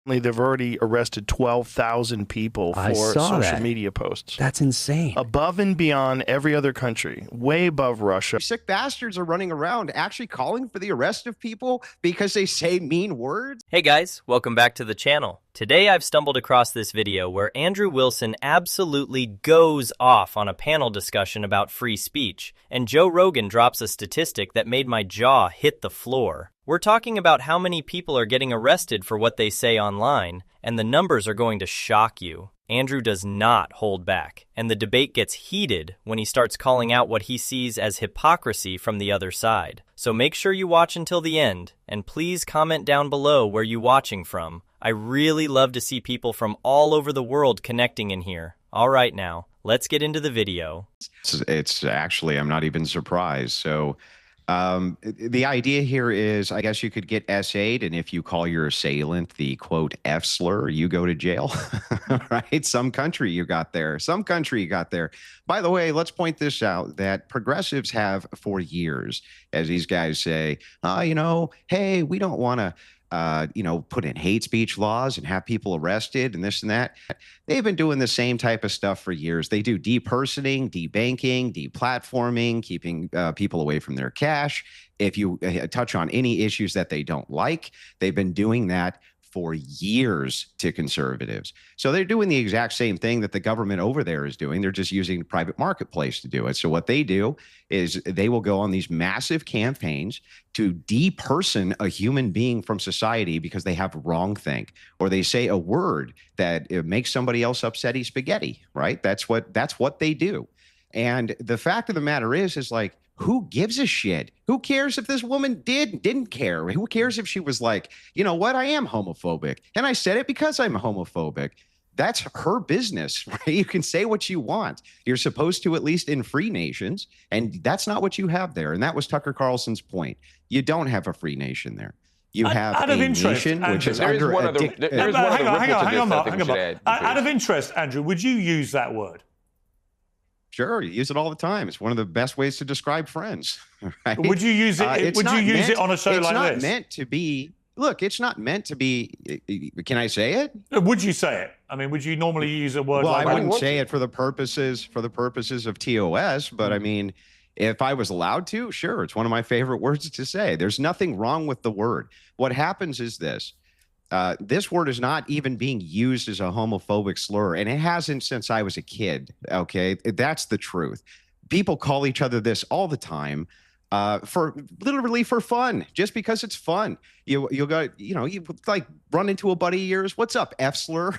They've already arrested 12,000 people for social media posts. That's insane. Above and beyond every other country, way above Russia. Sick bastards are running around actually calling for the arrest of people because they say mean words. Hey guys, welcome back to the channel. Today I've stumbled across this video where Andrew Wilson absolutely goes off on a panel discussion about free speech, and Joe Rogan drops a statistic that made my jaw hit the floor. We're talking about how many people are getting arrested for what they say online, and the numbers are going to shock you. Andrew does not hold back, and the debate gets heated when he starts calling out what he sees as hypocrisy from the other side. So make sure you watch until the end, and please comment down below where you're watching from. I really love to see people from all over the world connecting in here. All right now, let's get into the video. It's actually, I'm not even surprised. So the idea here is, I guess you could get SA'd, and if you call your assailant the quote F slur, you go to jail, right? Some country you got there. By the way, let's point this out, that progressives have for years, as these guys say, hey, we don't want to put in hate speech laws and have people arrested and this and that. They've been doing the same type of stuff for years. They do depersoning, debanking, deplatforming, keeping people away from their cash. If you touch on any issues that they don't like, they've been doing that for years to conservatives. So they're doing the exact same thing that the government over there is doing. They're just using the private marketplace to do it. So what they do is they will go on these massive campaigns to deperson a human being from society because they have wrongthink, or they say a word that makes somebody else upsetty spaghetti, right? That's what they do. And the fact of the matter is like, who gives a shit? Who cares if this woman didn't care? Who cares if she was like, you know what, I am homophobic, and I said it because I'm homophobic. That's her business, right? You can say what you want. You're supposed to, at least in free nations, and that's not what you have there. And that was Tucker Carlson's point. You don't have a free nation there. You have a nation which is under a hang on, Mark. Out of interest, Andrew, would you use that word? Sure, you use it all the time. It's one of the best ways to describe friends. Right? Would you use it? Would you use it on a show like this? It's not meant to be. Look, it's not meant to be. Can I say it? Would you say it? I mean, would you normally use a word? Well, like I wouldn't say it for the purposes of TOS. But I mean, if I was allowed to, sure, it's one of my favorite words to say. There's nothing wrong with the word. What happens is this. This word is not even being used as a homophobic slur, and it hasn't since I was a kid, okay? That's the truth. People call each other this all the time for literally for fun, just because it's fun. You'll go, you like run into a buddy of yours. What's up, F slur?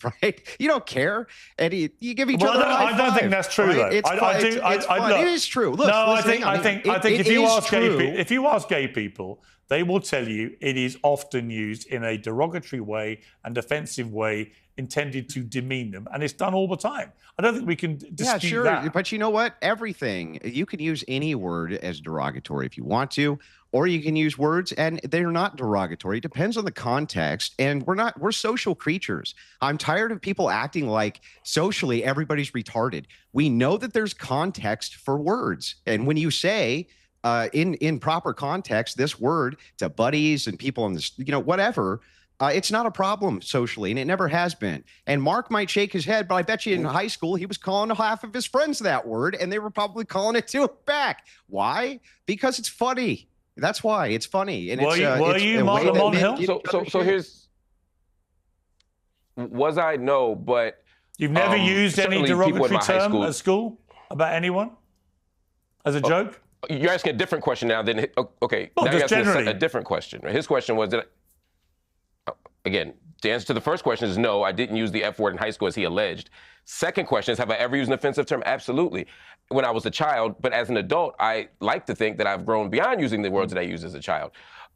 Right? You don't care. And you give each other a high five. I don't think that's true, though. It's fun. It is true. Look, no, I think if you ask gay people, they will tell you it is often used in a derogatory way and offensive way intended to demean them. And it's done all the time. I don't think we can dispute that. But you know what? Everything. You can use any word as derogatory if you want to, or you can use words and they're not derogatory. It depends on the context. And we're social creatures. I'm tired of people acting like socially everybody's retarded. We know that there's context for words. And when you say, in proper context, this word to buddies and people on this, whatever, it's not a problem socially, and it never has been. And Mark might shake his head, but I bet you in high school he was calling half of his friends that word, and they were probably calling it to him back. Why? Because it's funny. That's why it's funny. And were you Mark Lamont Hill? So here's, was I? No, but you've never used any derogatory term at school about anyone as a joke? You're asking a different question now than, okay. Well, now just you're asking generally. a different question. His question was, again, the answer to the first question is no, I didn't use the F word in high school as he alleged. Second question is, have I ever used an offensive term? Absolutely. When I was a child, but as an adult, I like to think that I've grown beyond using the words that I used as a child.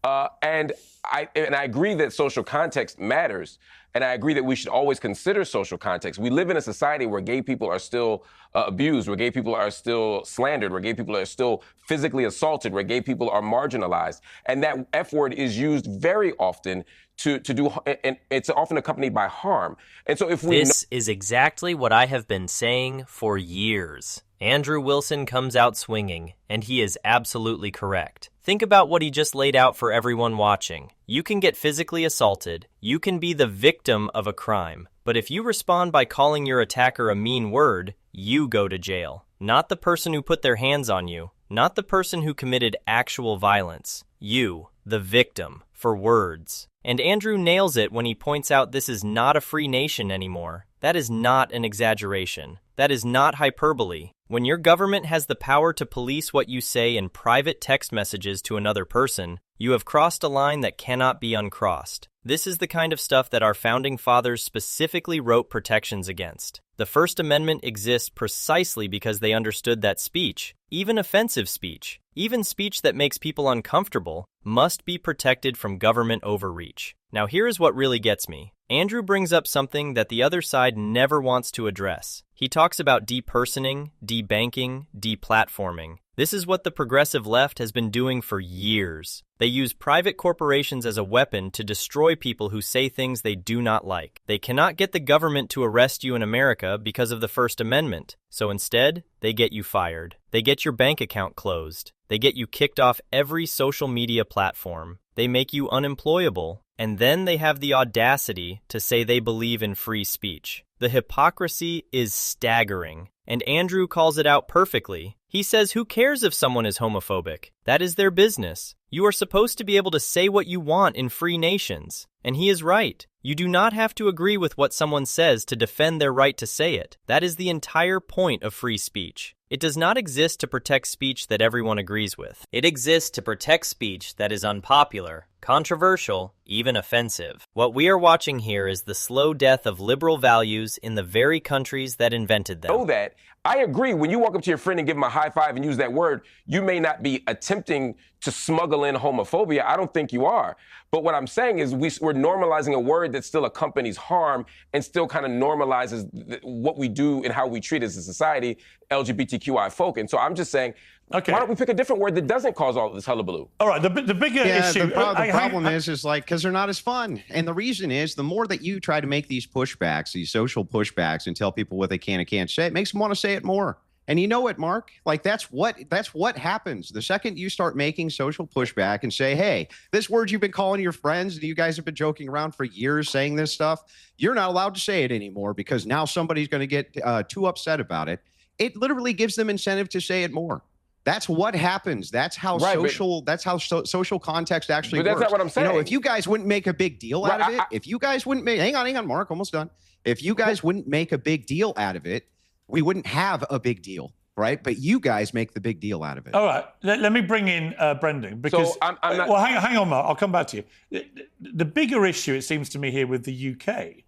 And I agree that social context matters. And I agree that we should always consider social context. We live in a society where gay people are still abused, where gay people are still slandered, where gay people are still physically assaulted, where gay people are marginalized. And that F word is used very often to do, and it's often accompanied by harm. And so if we This is exactly what I have been saying for years. Andrew Wilson comes out swinging, and he is absolutely correct. Think about what he just laid out for everyone watching. You can get physically assaulted, you can be the victim of a crime, but if you respond by calling your attacker a mean word, you go to jail. Not the person who put their hands on you, not the person who committed actual violence. You, the victim, for words. And Andrew nails it when he points out this is not a free nation anymore. That is not an exaggeration. That is not hyperbole. When your government has the power to police what you say in private text messages to another person, you have crossed a line that cannot be uncrossed. This is the kind of stuff that our founding fathers specifically wrote protections against. The First Amendment exists precisely because they understood that speech, even offensive speech, even speech that makes people uncomfortable, must be protected from government overreach. Now here is what really gets me. Andrew brings up something that the other side never wants to address. He talks about depersoning, debanking, deplatforming. This is what the progressive left has been doing for years. They use private corporations as a weapon to destroy people who say things they do not like. They cannot get the government to arrest you in America because of the First Amendment. So instead, they get you fired. They get your bank account closed. They get you kicked off every social media platform. They make you unemployable. And then they have the audacity to say they believe in free speech. The hypocrisy is staggering, and Andrew calls it out perfectly. He says, who cares if someone is homophobic? That is their business. You are supposed to be able to say what you want in free nations. And he is right. You do not have to agree with what someone says to defend their right to say it. That is the entire point of free speech. It does not exist to protect speech that everyone agrees with. It exists to protect speech that is unpopular, controversial, even offensive. What we are watching here is the slow death of liberal values in the very countries that invented them. Know that. I agree. When you walk up to your friend and give him a high five and use that word, you may not be attempting to smuggle in homophobia. I don't think you are. But what I'm saying is we're normalizing a word that still accompanies harm and still kind of normalizes what we do and how we treat as a society, LGBTQI folk. And so I'm just saying, okay, why don't we pick a different word that doesn't cause all this hullabaloo? All right, the bigger issue... The problem is like, because they're not as fun. And the reason is, the more that you try to make these pushbacks, these social pushbacks, and tell people what they can and can't say, it makes them want to say it more. And you know it, Mark, like that's what happens. The second you start making social pushback and say, hey, this word you've been calling your friends and you guys have been joking around for years saying this stuff, you're not allowed to say it anymore because now somebody's going to get too upset about it. It literally gives them incentive to say it more. That's what happens. That's how social context actually works. But that's not what I'm saying. You know, if you guys wouldn't make a big deal out of it, if you guys wouldn't make, hang on, Mark, almost done. If you guys wouldn't make a big deal out of it, we wouldn't have a big deal, right? But you guys make the big deal out of it. All right, let me bring in Brendan, because so I'm not... well, hang on, Mark. I'll come back to you. The bigger issue, it seems to me, here with the UK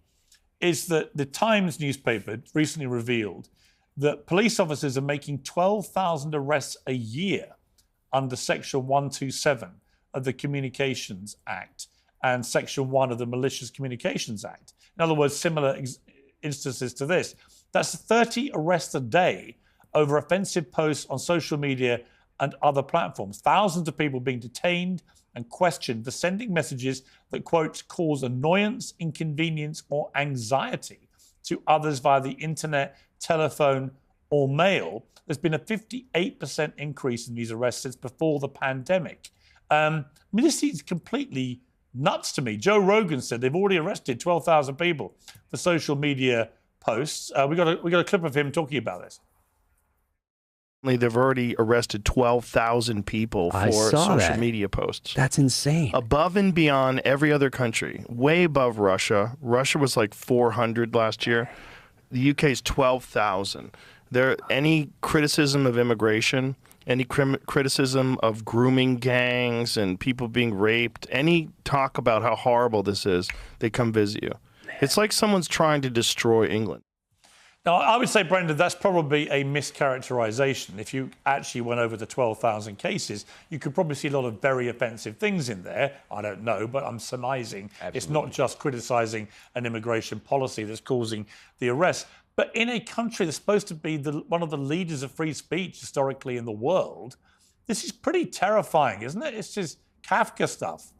is that the Times newspaper recently revealed that police officers are making 12,000 arrests a year under Section 127 of the Communications Act and Section 1 of the Malicious Communications Act. In other words, similar instances to this. That's 30 arrests a day over offensive posts on social media and other platforms. Thousands of people being detained and questioned for sending messages that, quote, cause annoyance, inconvenience, or anxiety to others via the internet, telephone, or mail. There's been a 58% increase in these arrests since before the pandemic. This is completely nuts to me. Joe Rogan said they've already arrested 12,000 people for social media posts. We got a clip of him talking about this. They've already arrested 12,000 people for social media posts. That's insane. Above and beyond every other country, way above Russia. Russia was like 400 last year. The UK is 12,000. Any criticism of immigration, any criticism of grooming gangs and people being raped, any talk about how horrible this is, they come visit you. It's like someone's trying to destroy England. Now, I would say, Brendan, that's probably a mischaracterization. If you actually went over the 12,000 cases, you could probably see a lot of very offensive things in there. I don't know, but I'm surmising. Absolutely. It's not just criticizing an immigration policy that's causing the arrest. But in a country that's supposed to be one of the leaders of free speech historically in the world, this is pretty terrifying, isn't it? It's just Kafka stuff.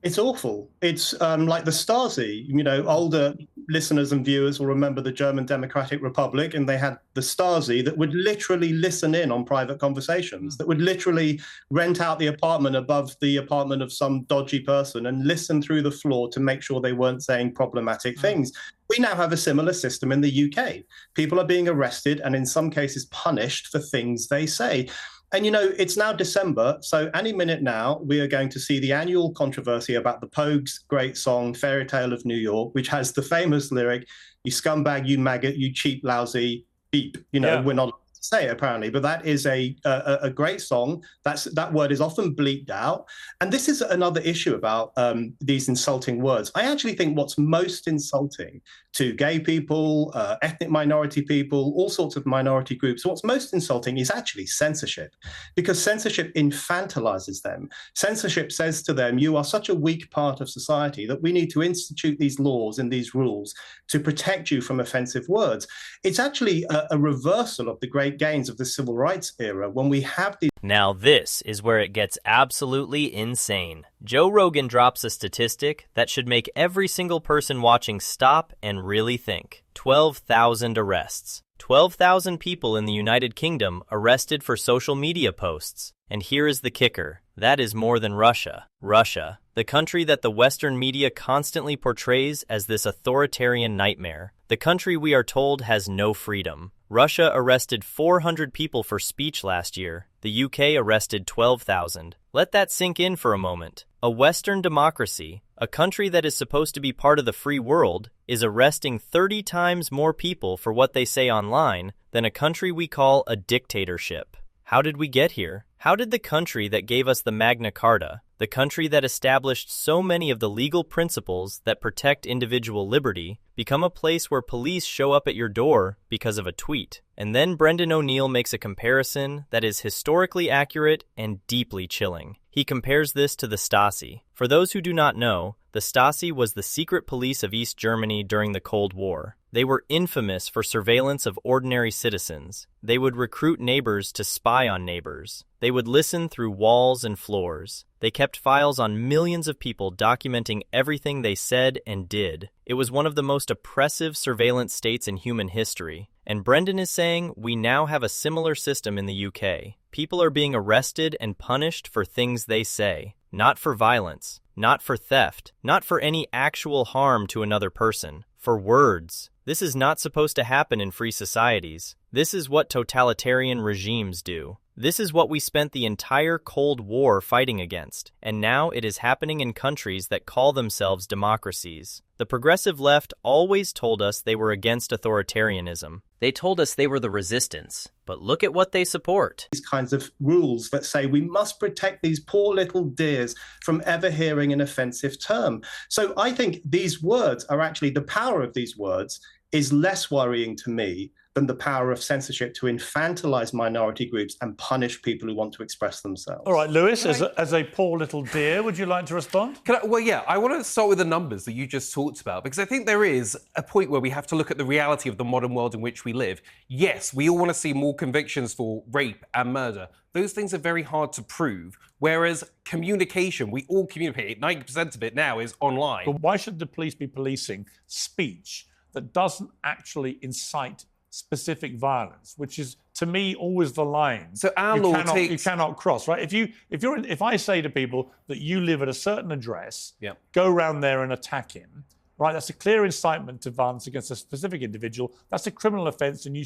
It's awful. It's like the Stasi, you know, older listeners and viewers will remember the German Democratic Republic, and they had the Stasi that would literally listen in on private conversations, that would literally rent out the apartment above the apartment of some dodgy person and listen through the floor to make sure they weren't saying problematic things. We now have a similar system in the UK. People are being arrested and in some cases punished for things they say. And, you know, it's now December, so any minute now, we are going to see the annual controversy about the Pogues' great song, Fairy Tale of New York, which has the famous lyric, "You scumbag, you maggot, you cheap, lousy, beep." You know, we're not to say it, apparently, but that is a great song. That word is often bleeped out. And this is another issue about these insulting words. I actually think what's most insulting to gay people, ethnic minority people, all sorts of minority groups, what's most insulting is actually censorship, because censorship infantilizes them. Censorship says to them, you are such a weak part of society that we need to institute these laws and these rules to protect you from offensive words. It's actually a reversal of the great gains of the civil rights era when we have these. Now this is where it gets absolutely insane. Joe Rogan drops a statistic that should make every single person watching stop and really think. 12,000 arrests. 12,000 people in the United Kingdom arrested for social media posts. And here is the kicker. That is more than Russia. Russia, the country that the Western media constantly portrays as this authoritarian nightmare. The country we are told has no freedom. Russia arrested 400 people for speech last year. The UK arrested 12,000. Let that sink in for a moment. A Western democracy, a country that is supposed to be part of the free world, is arresting 30 times more people for what they say online than a country we call a dictatorship. How did we get here? How did the country that gave us the Magna Carta, the country that established so many of the legal principles that protect individual liberty, become a place where police show up at your door because of a tweet? And then Brendan O'Neill makes a comparison that is historically accurate and deeply chilling. He compares this to the Stasi. For those who do not know, the Stasi was the secret police of East Germany during the Cold War. They were infamous for surveillance of ordinary citizens. They would recruit neighbors to spy on neighbors. They would listen through walls and floors. They kept files on millions of people documenting everything they said and did. It was one of the most oppressive surveillance states in human history. And Brendan is saying we now have a similar system in the UK. People are being arrested and punished for things they say, not for violence, not for theft, not for any actual harm to another person, for words. This is not supposed to happen in free societies. This is what totalitarian regimes do. This is what we spent the entire Cold War fighting against, and now it is happening in countries that call themselves democracies. The progressive left always told us they were against authoritarianism. They told us they were the resistance, but look at what they support. These kinds of rules that say we must protect these poor little dears from ever hearing an offensive term. So I think these words are actually, the power of these words is less worrying to me than the power of censorship to infantilize minority groups and punish people who want to express themselves. All right, Lewis, as a poor little dear, would you like to respond? Well, yeah, I want to start with the numbers that you just talked about, because I think there is a point where we have to look at the reality of the modern world in which we live. Yes, we all want to see more convictions for rape and murder. Those things are very hard to prove, whereas communication, we all communicate. 90% of it now is online. But why should the police be policing speech that doesn't actually incite specific violence, which is, to me, always the line. So our law takes... You cannot cross, right? If I say to people that you live at a certain address, go around there and attack him, right? That's a clear incitement to violence against a specific individual. That's a criminal offence, and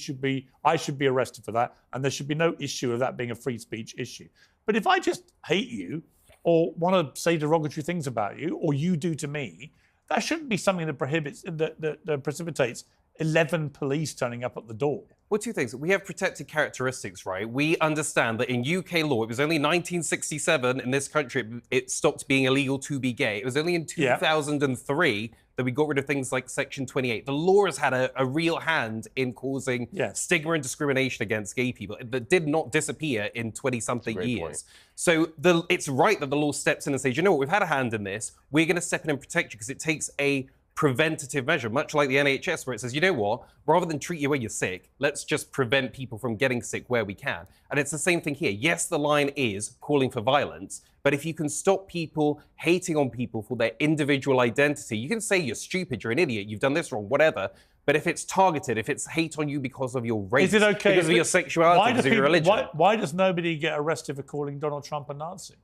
I should be arrested for that, and there should be no issue of that being a free speech issue. But if I just hate you or want to say derogatory things about you, or you do to me, that shouldn't be something that precipitates 11 police turning up at the door. Well, two things. We have protected characteristics, right? We understand that in UK law, it was only 1967 in this country it stopped being illegal to be gay. It was only in 2003 that we got rid of things like Section 28. The law has had a real hand in causing stigma and discrimination against gay people that did not disappear in 20-something years. Point. So it's right that the law steps in and says, you know what, we've had a hand in this. We're going to step in and protect you, because it takes a preventative measure, much like the NHS, where it says, you know what, rather than treat you when you're sick, let's just prevent people from getting sick where we can. And it's the same thing here. Yes, the line is calling for violence, but if you can stop people hating on people for their individual identity, you can say you're stupid, you're an idiot, you've done this wrong, whatever. But if it's targeted, if it's hate on you because of your race, is it okay because of your sexuality, because of your religion. Why does nobody get arrested for calling Donald Trump a Nazi?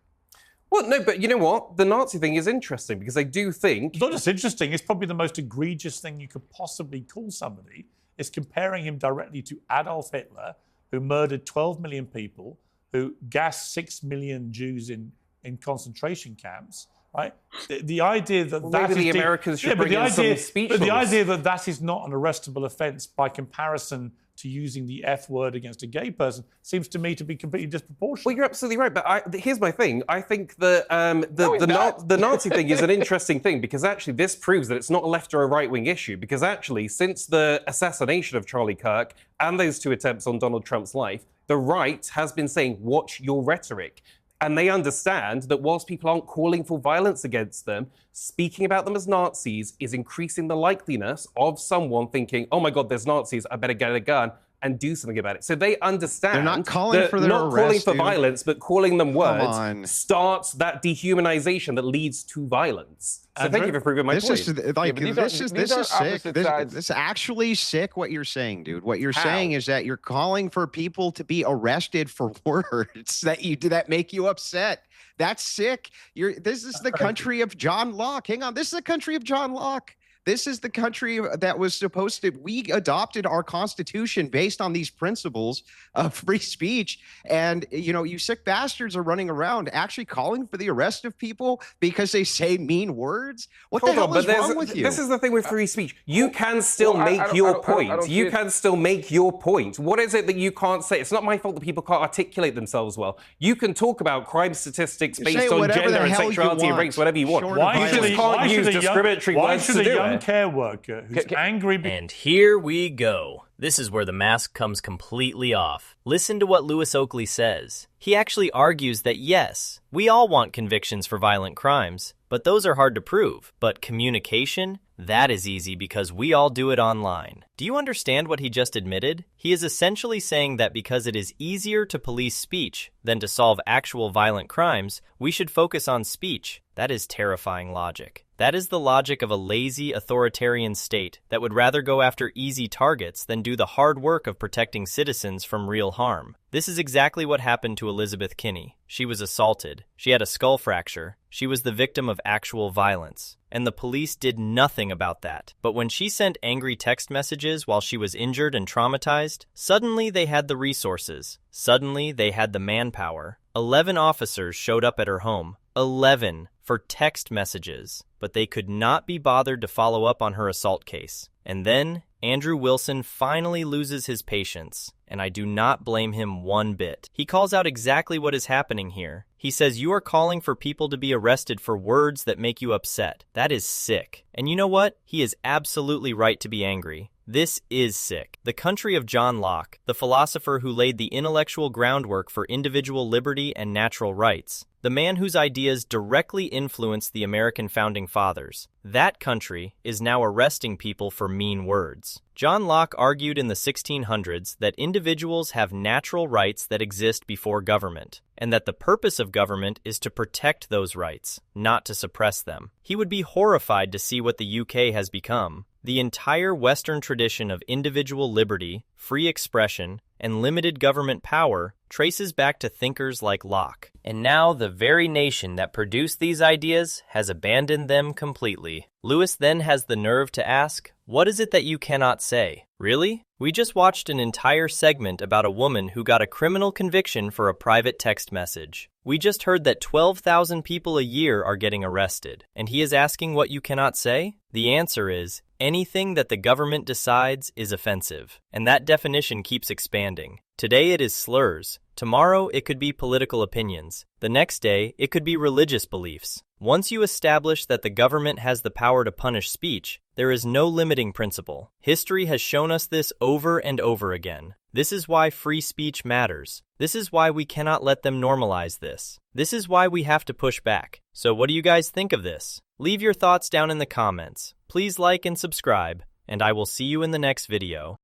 Well, no, but you know what? The Nazi thing is interesting because I do think... It's not just interesting, it's probably the most egregious thing you could possibly call somebody, is comparing him directly to Adolf Hitler, who murdered 12 million people, who gassed 6 million Jews in concentration camps, right? The idea that maybe the Americans should bring in some speech But the idea that that is not an arrestable offence by comparison to using the F word against a gay person seems to me to be completely disproportionate. Well, you're absolutely right, but here's my thing. I think that the Nazi thing is an interesting thing because actually this proves that it's not a left or a right-wing issue because actually since the assassination of Charlie Kirk and those 2 attempts on Donald Trump's life, the right has been saying, watch your rhetoric. And they understand that whilst people aren't calling for violence against them, speaking about them as Nazis is increasing the likeliness of someone thinking, oh my God, there's Nazis, I better get a gun and do something about it. So they understand they're not calling for their not arrest, calling for dude. violence, but calling them words starts that dehumanization that leads to violence. So thank you for proving my point. This is sick. This is actually sick what you're saying, dude. What you're saying is that you're calling for people to be arrested for words that make you upset. That's sick. This is the country of John Locke. Hang on. This is the country of John Locke. This is the country that was supposed to, we adopted our constitution based on these principles of free speech. And, you know, you sick bastards are running around actually calling for the arrest of people because they say mean words. What the hell is wrong with you? This is the thing with free speech. You can still make your point. You can still make your point. What is it that you can't say? It's not my fault that people can't articulate themselves well. You can talk about crime statistics based on gender and sexuality and race, whatever you want. Why you just can't use discriminatory words to do it. Care worker who's angry. And here we go. This is where the mask comes completely off. Listen to what Louis Oakley says. He actually argues that yes, we all want convictions for violent crimes, but those are hard to prove. But communication? That is easy because we all do it online. Do you understand what he just admitted? He is essentially saying that because it is easier to police speech than to solve actual violent crimes, we should focus on speech. That is terrifying logic. That is the logic of a lazy, authoritarian state that would rather go after easy targets than do the hard work of protecting citizens from real harm. This is exactly what happened to Elizabeth Kinney. She was assaulted. She had a skull fracture. She was the victim of actual violence. And the police did nothing about that. But when she sent angry text messages while she was injured and traumatized, suddenly they had the resources. Suddenly they had the manpower. 11 officers showed up at her home. 11 for text messages. But they could not be bothered to follow up on her assault case. And then Andrew Wilson finally loses his patience, and I do not blame him one bit. He calls out exactly what is happening here. He says you are calling for people to be arrested for words that make you upset. That is sick. And you know what? He is absolutely right to be angry. This is sick. The country of John Locke, the philosopher who laid the intellectual groundwork for individual liberty and natural rights, the man whose ideas directly influenced the American founding fathers. That country is now arresting people for mean words. John Locke argued in the 1600s that individuals have natural rights that exist before government, and that the purpose of government is to protect those rights, not to suppress them. He would be horrified to see what the UK has become. The entire Western tradition of individual liberty, free expression, and limited government power traces back to thinkers like Locke. And now the very nation that produced these ideas has abandoned them completely. Lewis then has the nerve to ask, what is it that you cannot say? Really? We just watched an entire segment about a woman who got a criminal conviction for a private text message. We just heard that 12,000 people a year are getting arrested, and he is asking what you cannot say? The answer is, anything that the government decides is offensive, and that definition keeps expanding. Today it is slurs. Tomorrow it could be political opinions. The next day it could be religious beliefs. Once you establish that the government has the power to punish speech, there is no limiting principle. History has shown us this over and over again. This is why free speech matters. This is why we cannot let them normalize this. This is why we have to push back. So what do you guys think of this? Leave your thoughts down in the comments. Please like and subscribe, and I will see you in the next video.